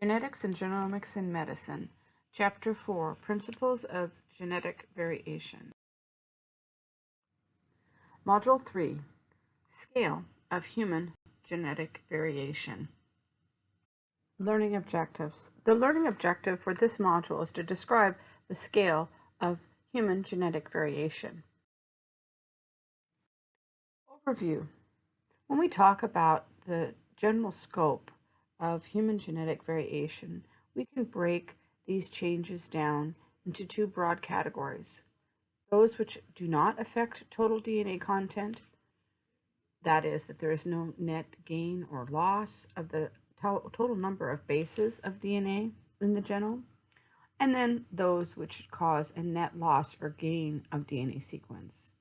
Genetics and Genomics in Medicine, Chapter 4, Principles of Genetic Variation. Module 3, Scale of Human Genetic Variation. Learning Objectives. The learning objective for this module is to describe the scale of human genetic variation. Overview. When we talk about the general scope of human genetic variation, we can break these changes down into two broad categories. Those which do not affect total DNA content, that is, that there is no net gain or loss of the total number of bases of DNA in the genome, and then those which cause a net loss or gain of DNA sequence.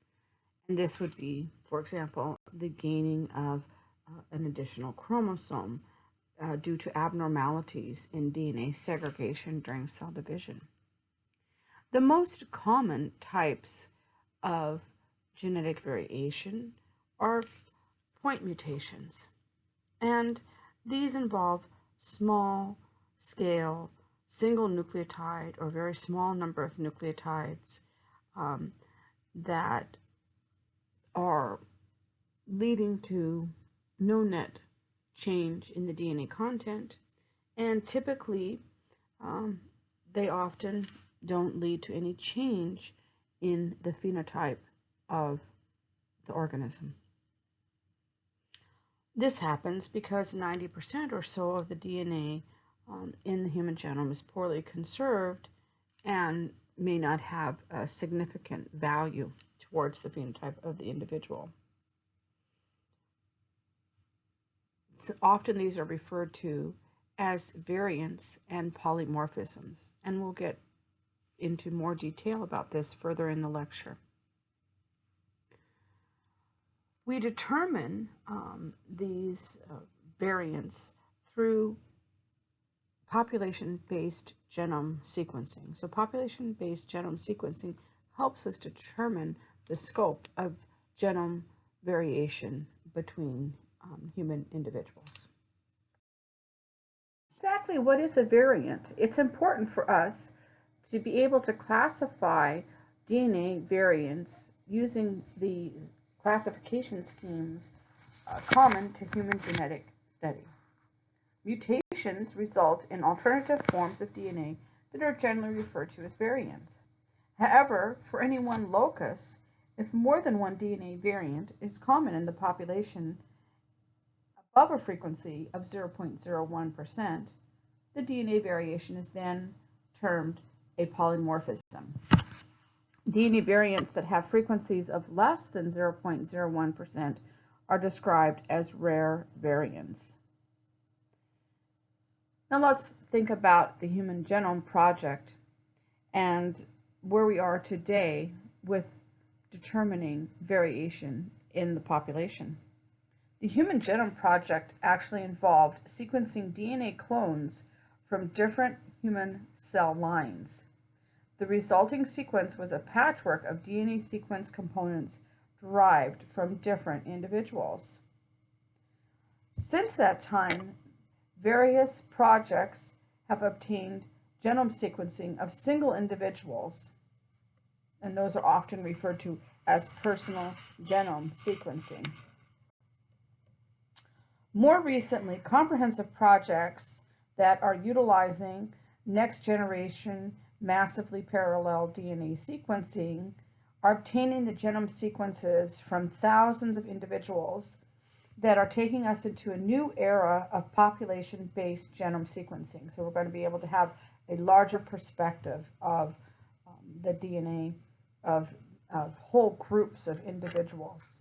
And this would be, for example, the gaining of an additional chromosome due to abnormalities in DNA segregation during cell division. The most common types of genetic variation are point mutations, and these involve small scale, single nucleotide or very small number of nucleotides that are leading to no net change in the DNA content, and typically they often don't lead to any change in the phenotype of the organism. This happens because 90% or so of the DNA in the human genome is poorly conserved and may not have a significant value towards the phenotype of the individual. So often these are referred to as variants and polymorphisms, and we'll get into more detail about this further in the lecture. We determine these variants through population-based genome sequencing. So population-based genome sequencing helps us determine the scope of genome variation between human individuals. Exactly what is a variant? It's important for us to be able to classify DNA variants using the classification schemes common to human genetic study. Mutations result in alternative forms of DNA that are generally referred to as variants. However, for any one locus, if more than one DNA variant is common in the population above a frequency of 0.01%, the DNA variation is then termed a polymorphism. DNA variants that have frequencies of less than 0.01% are described as rare variants. Now let's think about the Human Genome Project and where we are today with determining variation in the population. The Human Genome Project actually involved sequencing DNA clones from different human cell lines. The resulting sequence was a patchwork of DNA sequence components derived from different individuals. Since that time, various projects have obtained genome sequencing of single individuals, and those are often referred to as personal genome sequencing. More recently, comprehensive projects that are utilizing next generation massively parallel DNA sequencing are obtaining the genome sequences from thousands of individuals that are taking us into a new era of population-based genome sequencing. So we're going to be able to have a larger perspective of the DNA of whole groups of individuals.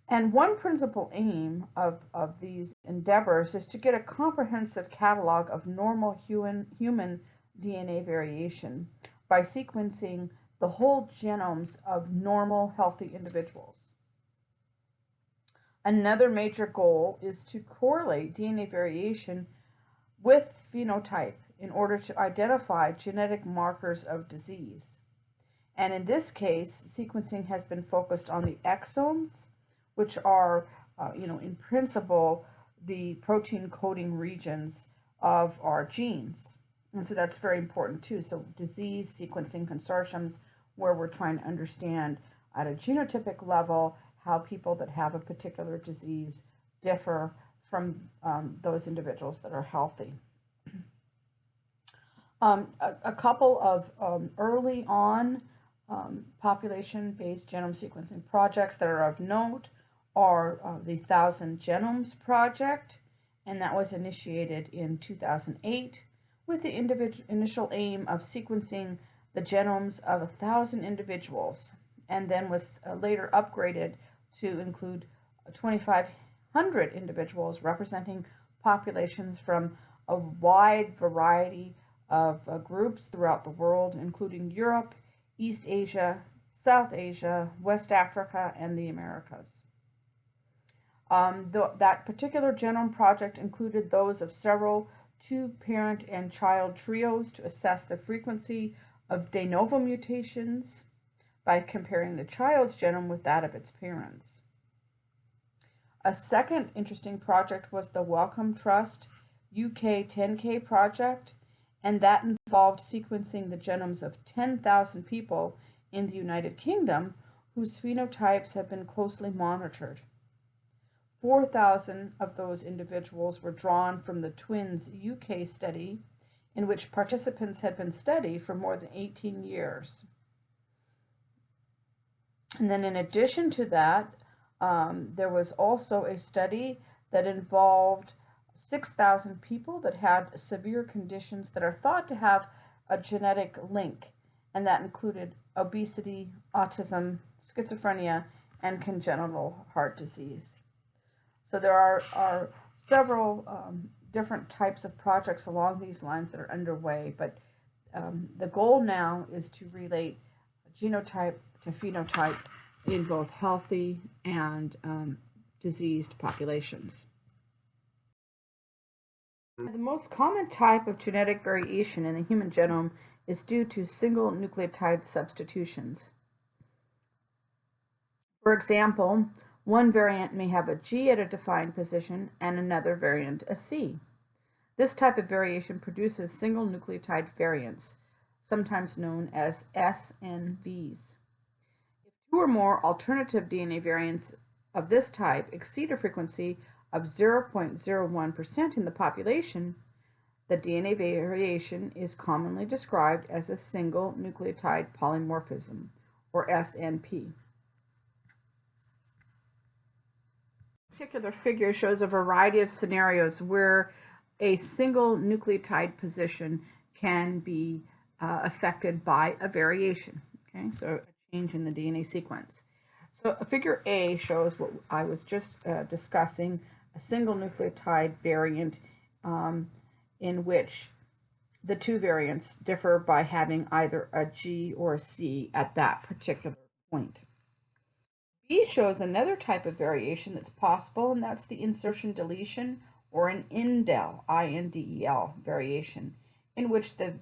And one principal aim of these endeavors is to get a comprehensive catalog of normal human DNA variation by sequencing the whole genomes of normal, healthy individuals. Another major goal is to correlate DNA variation with phenotype in order to identify genetic markers of disease. And in this case, sequencing has been focused on the exomes, which are, in principle, the protein coding regions of our genes. And so that's very important too. So disease sequencing consortiums, where we're trying to understand at a genotypic level how people that have a particular disease differ from those individuals that are healthy. A couple of early on population-based genome sequencing projects that are of note are the 1,000 Genomes Project, and that was initiated in 2008 with the initial aim of sequencing the genomes of 1,000 individuals, and then was later upgraded to include 2,500 individuals representing populations from a wide variety of groups throughout the world, including Europe, East Asia, South Asia, West Africa, and the Americas. That particular genome project included those of several two-parent and child trios to assess the frequency of de novo mutations by comparing the child's genome with that of its parents. A second interesting project was the Wellcome Trust UK 10K project, and that involved sequencing the genomes of 10,000 people in the United Kingdom whose phenotypes have been closely monitored. 4,000 of those individuals were drawn from the Twins UK study, in which participants had been studied for more than 18 years. And then in addition to that, there was also a study that involved 6,000 people that had severe conditions that are thought to have a genetic link, and that included obesity, autism, schizophrenia, and congenital heart disease. So there are several different types of projects along these lines that are underway, but the goal now is to relate genotype to phenotype in both healthy and diseased populations. The most common type of genetic variation in the human genome is due to single nucleotide substitutions. For example, one variant may have a G at a defined position and another variant a C. This type of variation produces single nucleotide variants, sometimes known as SNVs. If two or more alternative DNA variants of this type exceed a frequency of 0.01% in the population, the DNA variation is commonly described as a single nucleotide polymorphism, or SNP. This particular figure shows a variety of scenarios where a single nucleotide position can be affected by a variation, okay, so a change in the DNA sequence. So figure A shows what I was just discussing, a single nucleotide variant in which the two variants differ by having either a G or a C at that particular point. B shows another type of variation that's possible, and that's the insertion deletion or an indel, I-N-D-E-L variation, in which the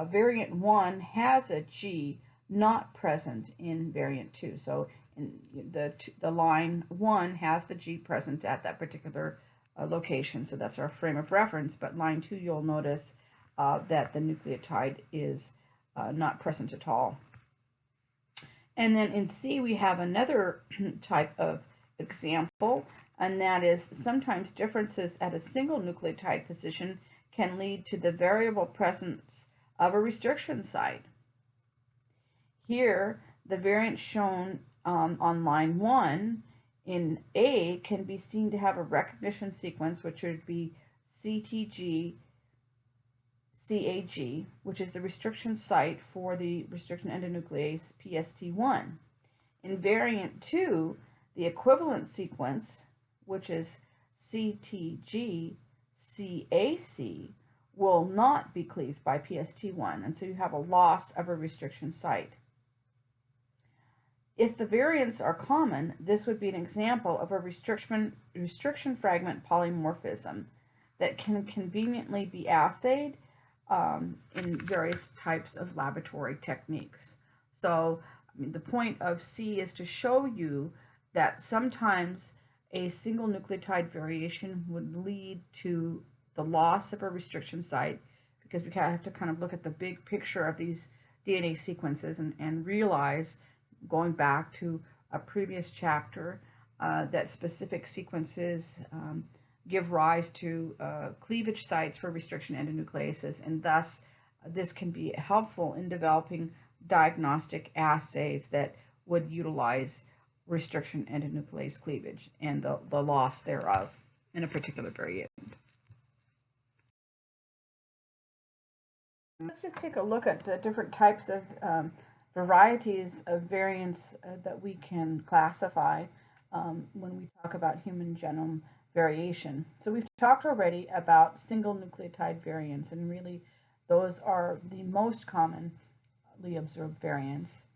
variant 1 has a G not present in variant 2. So in the line 1 has the G present at that particular location, so that's our frame of reference, but line 2 you'll notice that the nucleotide is not present at all. And then in C we have another type of example, and that is sometimes differences at a single nucleotide position can lead to the variable presence of a restriction site. Here, the variant shown on line 1 in A can be seen to have a recognition sequence, which would be CTG, CAG, which is the restriction site for the restriction endonuclease PST1. In variant 2, the equivalent sequence, which is CTG, CAC, will not be cleaved by PST1, and so you have a loss of a restriction site. If the variants are common, this would be an example of a restriction fragment polymorphism that can conveniently be assayed in various types of laboratory techniques. So, the point of C is to show you that sometimes a single nucleotide variation would lead to the loss of a restriction site, because we have to kind of look at the big picture of these DNA sequences and realize, going back to a previous chapter, that specific sequences give rise to cleavage sites for restriction endonucleases, and thus this can be helpful in developing diagnostic assays that would utilize restriction endonuclease cleavage and the loss thereof in a particular variant. Let's just take a look at the different types of varieties of variants that we can classify when we talk about human genome variation. So we've talked already about single nucleotide variants, and really those are the most commonly observed variants.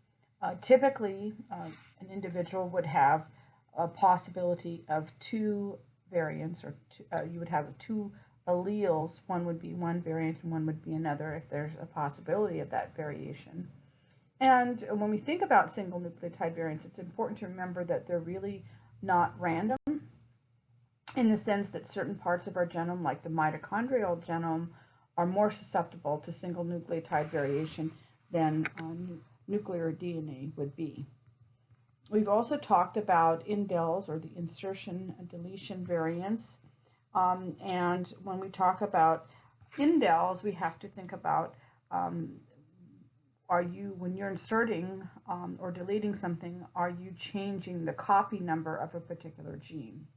Typically, an individual would have a possibility of two variants, or you would have two alleles. One would be one variant and one would be another if there's a possibility of that variation. And when we think about single nucleotide variants, it's important to remember that they're really not random, in the sense that certain parts of our genome, like the mitochondrial genome, are more susceptible to single nucleotide variation than nuclear DNA would be. We've also talked about indels, or the insertion and deletion variants. And when we talk about indels, we have to think about, when you're inserting or deleting something, are you changing the copy number of a particular gene?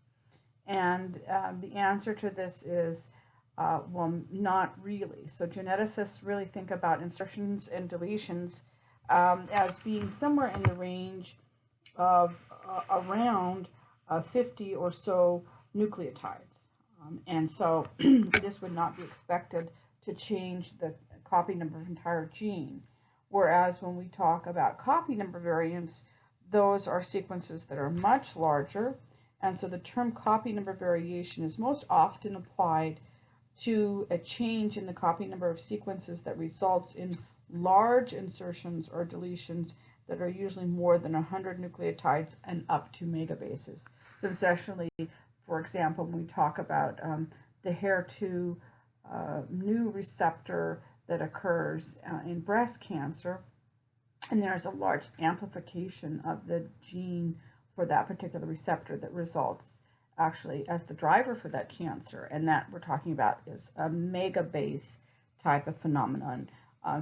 And the answer to this is, well, not really. So geneticists really think about insertions and deletions as being somewhere in the range of around 50 or so nucleotides. And so this would not be expected to change the copy number of an entire gene. Whereas when we talk about copy number variants, those are sequences that are much larger. And so the term copy number variation is most often applied to a change in the copy number of sequences that results in large insertions or deletions that are usually more than 100 nucleotides and up to megabases. So especially, for example, when we talk about the HER2 new receptor that occurs in breast cancer, and there's a large amplification of the gene for that particular receptor that results actually as the driver for that cancer, and that we're talking about is a megabase type of phenomenon.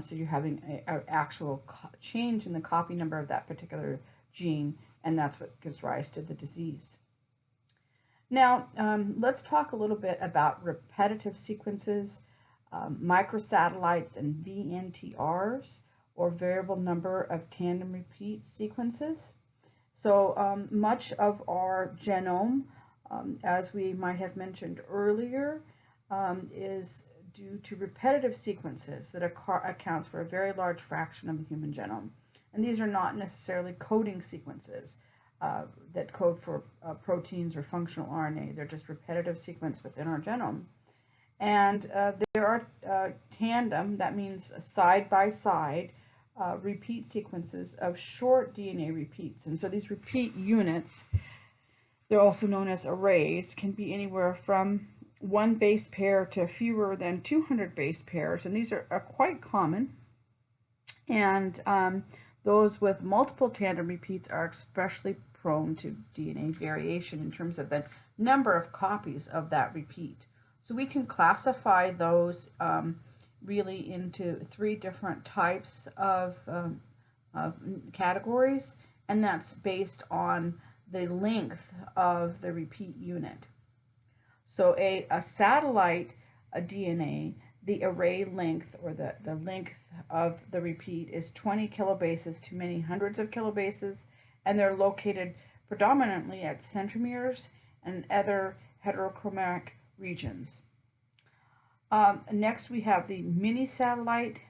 So you're having an actual change in the copy number of that particular gene, and that's what gives rise to the disease. Now, let's talk a little bit about repetitive sequences, microsatellites, and VNTRs, or variable number of tandem repeat sequences. So much of our genome, as we might have mentioned earlier, is due to repetitive sequences that accounts for a very large fraction of the human genome. And these are not necessarily coding sequences that code for proteins or functional RNA. They're just repetitive sequence within our genome. And there are tandem, that means side-by-side, repeat sequences of short DNA repeats. And so these repeat units, they're also known as arrays, can be anywhere from one base pair to fewer than 200 base pairs, and these are quite common. And those with multiple tandem repeats are especially prone to DNA variation in terms of the number of copies of that repeat. So we can classify those really into three different types of categories, and that's based on the length of the repeat unit. So a satellite DNA, the array length, or the length of the repeat, is 20 kilobases to many hundreds of kilobases, and they're located predominantly at centromeres and other heterochromatic regions. Next, we have the mini-satellite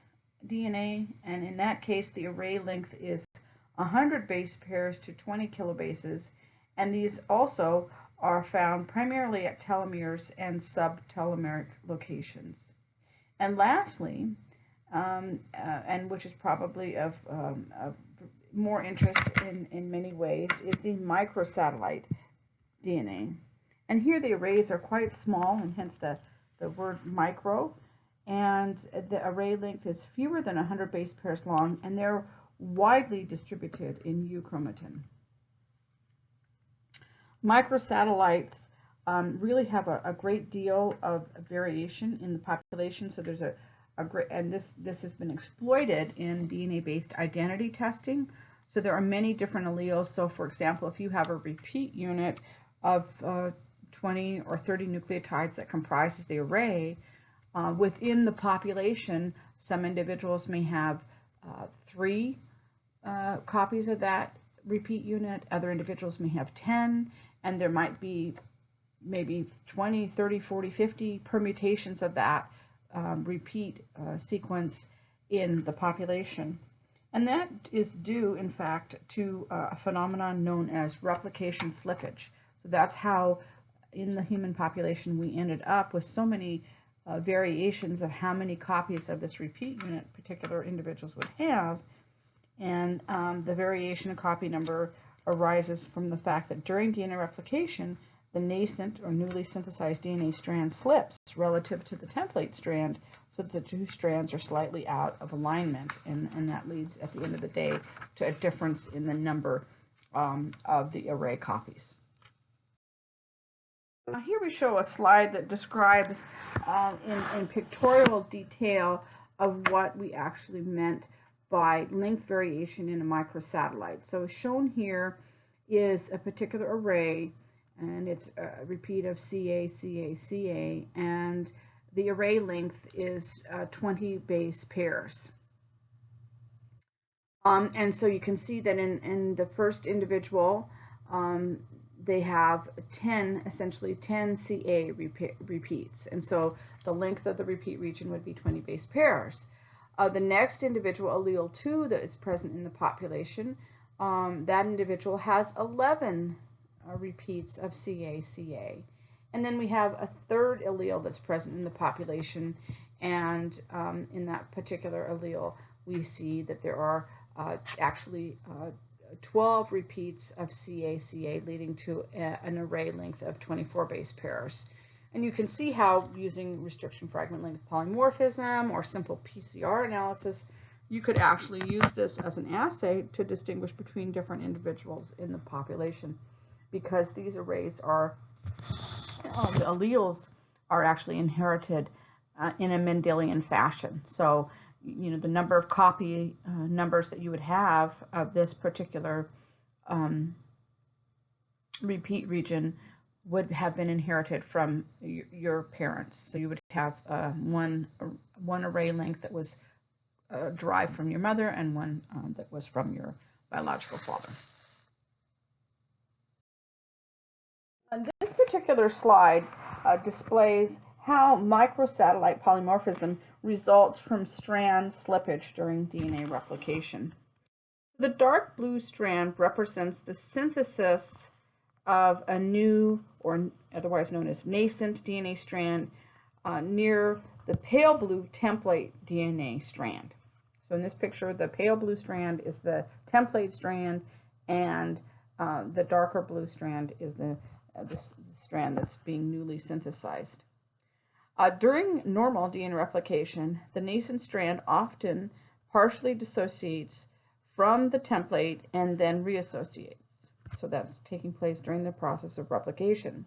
DNA, and in that case, the array length is 100 base pairs to 20 kilobases, and these also are found primarily at telomeres and subtelomeric locations. And lastly, and which is probably of more interest in many ways, is the microsatellite DNA. And here the arrays are quite small, and hence the the word micro, and the array length is fewer than 100 base pairs long, and they're widely distributed in euchromatin. Microsatellites really have a great deal of variation in the population, so there's a great, and this has been exploited in DNA-based identity testing. So there are many different alleles. So for example, if you have a repeat unit of 20 or 30 nucleotides that comprises the array, within the population, some individuals may have 3 copies of that repeat unit, other individuals may have 10, and there might be maybe 20, 30, 40, 50 permutations of that repeat sequence in the population. And that is due, in fact, to a phenomenon known as replication slippage. So that's how, in the human population, we ended up with so many variations of how many copies of this repeat unit particular individuals would have. And the variation in copy number arises from the fact that during DNA replication, the nascent or newly synthesized DNA strand slips relative to the template strand, so that the 2 strands are slightly out of alignment, and that leads, at the end of the day, to a difference in the number of the array copies. Now here we show a slide that describes in pictorial detail of what we actually meant by length variation in a microsatellite. So shown here is a particular array, and it's a repeat of CA, CA, CA, and the array length is 20 base pairs. And so you can see that in the first individual, they have 10, essentially 10 CA repeats. And so the length of the repeat region would be 20 base pairs. The next individual, allele 2, that is present in the population, that individual has 11 repeats of CA, CA. And then we have a third allele that's present in the population, and in that particular allele, we see that there are actually 12 repeats of CA, CA, leading to an array length of 24 base pairs. And you can see how, using restriction fragment length polymorphism or simple PCR analysis, you could actually use this as an assay to distinguish between different individuals in the population, because these arrays are, the alleles are actually inherited in a Mendelian fashion. So, you know, the number of copy numbers that you would have of this particular repeat region would have been inherited from your parents. So you would have one array length that was derived from your mother, and one that was from your biological father. And this particular slide displays how microsatellite polymorphism results from strand slippage during DNA replication. The dark blue strand represents the synthesis of a new, or otherwise known as nascent, DNA strand near the pale blue template DNA strand. So in this picture, the pale blue strand is the template strand, and the darker blue strand is the strand that's being newly synthesized. During normal DNA replication, the nascent strand often partially dissociates from the template and then reassociates. So that's taking place during the process of replication.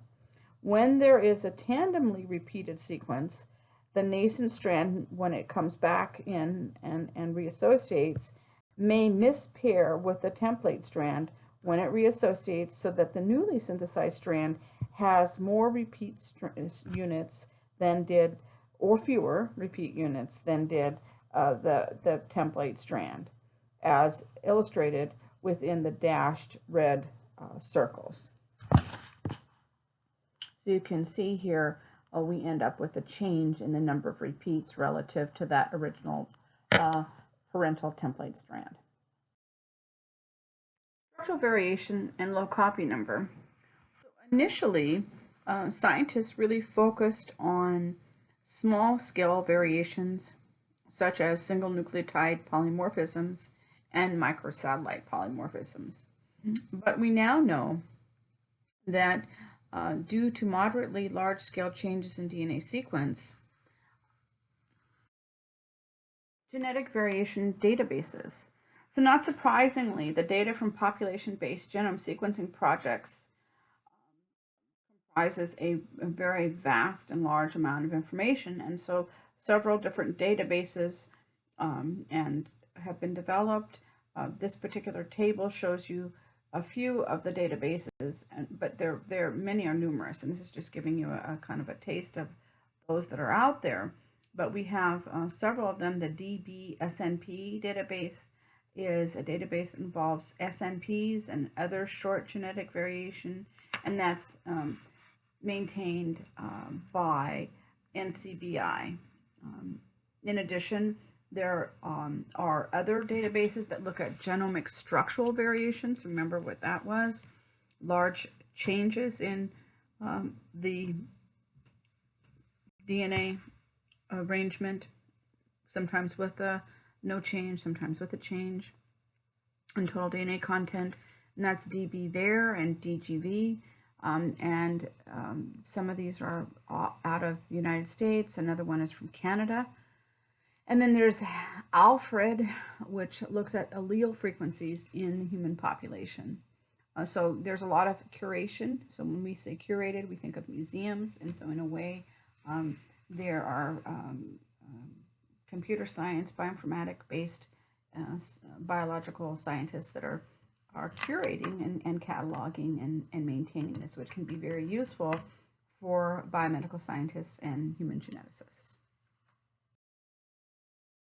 When there is a tandemly repeated sequence, the nascent strand, when it comes back in and reassociates, may mispair with the template strand when it reassociates, so that the newly synthesized strand has more repeat units than did, or fewer repeat units than did the template strand, as illustrated within the dashed red circles. So you can see here, we end up with a change in the number of repeats relative to that original parental template strand. Structural variation and low copy number. So initially, scientists really focused on small-scale variations, such as single nucleotide polymorphisms and microsatellite polymorphisms. But we now know that due to moderately large-scale changes in DNA sequence, genetic variation databases. So not surprisingly, the data from population-based genome sequencing projects comprises a very vast and large amount of information, and so several different databases and have been developed. This particular table shows you a few of the databases, but many are numerous, and this is just giving you a kind of a taste of those that are out there. But we have several of them. The DBSNP database is a database that involves SNPs and other short genetic variation, and that's maintained by NCBI. In addition, there are other databases that look at genomic structural variations. Remember what that was? Large changes in the DNA arrangement, sometimes with no change, sometimes with a change in total DNA content, and that's DBVAR and DGV. Some of these are out of the United States. Another one is from Canada. And then there's ALFRED, which looks at allele frequencies in the human population. So there's a lot of curation. So when we say curated, we think of museums. And so in a way, there are computer science, bioinformatic-based biological scientists that are curating and cataloging and maintaining this, which can be very useful for biomedical scientists and human geneticists.